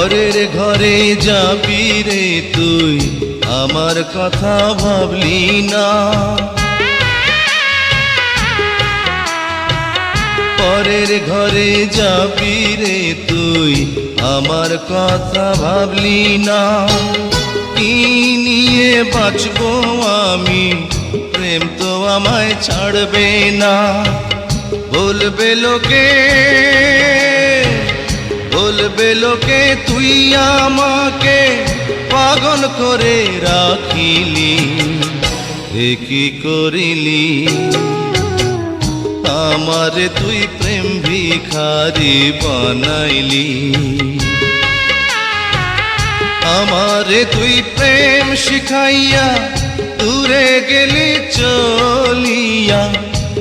পরের ঘরে যাবি রে তুই, আমার কথা ভাবলি না। পরের ঘরে যাবি রে তুই, আমার কথা ভাবলি না। কি নিয়ে বাঁচবো আমি, প্রেম তো আমায় ছাড়বে না। বলবে লোকে, বলবে লোকে তুই আমাকে পাগল করে রাখিলি। এ কি করিলি, আমারে তুই প্রেম ভিখারি বানাইলি। আমারে তুই প্রেম শিখাইয়া দূরে গেলি চলিয়া।